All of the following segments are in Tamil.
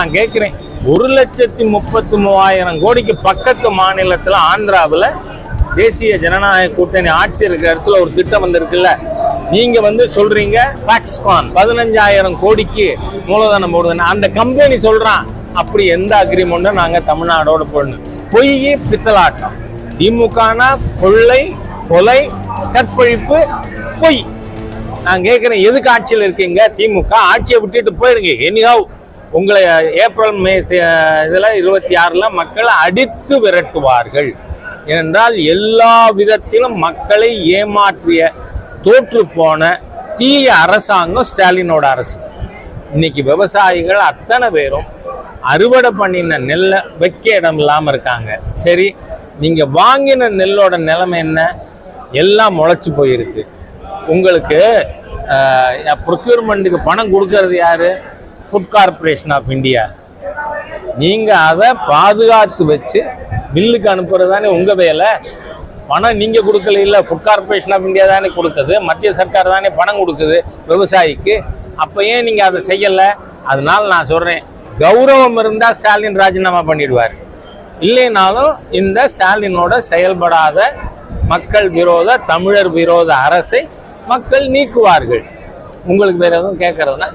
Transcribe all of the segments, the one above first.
நான் கேட்கிறேன், 1,33,000 கோடிக்கு பக்கத்து மாநிலத்துல ஆந்திராவில் தேசிய ஜனநாயக கூட்டணி ஆட்சி இருக்கிற இடத்துல ஒரு திட்டம் வந்திருக்குல்ல, நீங்க சொல்றீங்க ஃபாக்ஸ்கான் 15,000 கோடிக்கு மூலதனம் போடுதுன்னு. அந்த கம்பெனி சொல்றான் அப்படி எந்த அக்ரிமெண்ட்டும் நாங்க தமிழ்நாடோட போடணும். பொய் பித்தலாட்டம். திமுகனா கொள்ளை, கொலை, கற்பழிப்பு, பொய். நான் கேட்கிறேன், எதுக்கு ஆட்சியில் இருக்கீங்க? திமுக ஆட்சியை விட்டுட்டு போயிருங்க. எனிஹவ் உங்களை ஏப்ரல் மே இதில் 26 மக்களை அடித்து விரட்டுவார்கள். ஏனென்றால் எல்லா விதத்திலும் மக்களை ஏமாற்றிய தோற்று போன தீய அரசாங்கம் ஸ்டாலினோட அரசு. இன்னைக்கு விவசாயிகள் அத்தனை பேரும் அறுவடை பண்ணின நெல்லை வைக்க இடம் இல்லாமல் இருக்காங்க. சரி, நீங்க வாங்கின நெல்லோட நிலைமை என்ன? எல்லாம் முளைச்சு போயிருக்கு. உங்களுக்கு ப்ரொக்யூர்மெண்ட்டுக்கு பணம் கொடுக்கறது யாரு? Food Corporation of India. நீங்க அதை பாதுகாத்து வச்சு பில்லுக்கு அனுப்புறது தானே உங்க வேலை. பணம் நீங்க கொடுக்கல, இல்லை ஃபுட் கார்பரேஷன் ஆஃப் இந்தியா தானே கொடுக்குது, மத்திய சர்க்கார் தானே பணம் கொடுக்குது விவசாயிக்கு. அப்போ ஏன் நீங்க அதை செய்யலை? அதனால நான் சொல்றேன், கௌரவம் இருந்தால் ஸ்டாலின் ராஜினாமா பண்ணிடுவார். இல்லைனாலும் இந்த ஸ்டாலினோட செயல்படாத மக்கள் விரோத, தமிழர் விரோத அரசை மக்கள் நீக்குவார்கள். உங்களுக்கு வேற எதுவும் கேட்கறதுனா,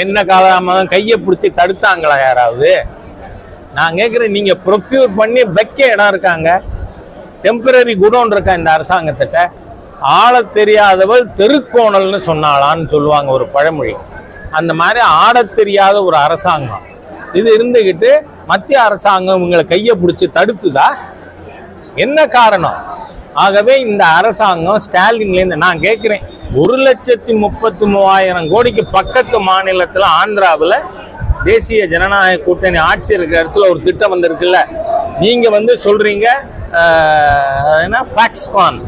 என்ன காலதாமதம்? கையை பிடிச்சி தடுத்தாங்களா யாராவது? நான் கேட்கிறேன், நீங்க ப்ரொக்யூர் பண்ணி வைக்க இடம் இருக்காங்க, டெம்பரரி குடோன் இருக்கா இந்த அரசாங்கத்திட்ட? ஆள தெரியாதவள் தெருக்கோணல்னு சொன்னாலான்னு சொல்லுவாங்க ஒரு பழமொழி. அந்த மாதிரி ஆட தெரியாத ஒரு அரசாங்கம் இது இருந்துகிட்டு மத்திய அரசாங்கம் உங்களை கையை பிடிச்சி தடுத்துதா? என்ன காரணம்? ஆகவே இந்த அரசாங்கம் ஸ்டாலின்லேருந்து நான் கேட்கிறேன், 1,33,000 கோடிக்கு பக்கத்து மாநிலத்தில் ஆந்திராவில் தேசிய ஜனநாயக கூட்டணி ஆட்சி இருக்கிற இடத்துல ஒரு திட்டம் வந்திருக்குல்ல, நீங்க சொல்றீங்க ஃபாக்ஸ்கான்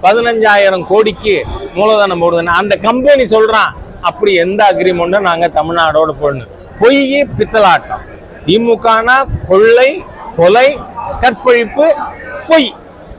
15,000 கோடிக்கு மூலதனம் போடுதுன்னு. அந்த கம்பெனி சொல்றான் அப்படி எந்த அக்ரிமெண்ட்டும் நாங்க தமிழ்நாடோட போடணும். பொய் பித்தலாட்டம். திமுகனா கொள்ளை, கொலை, கற்பழிப்பு, பொய்.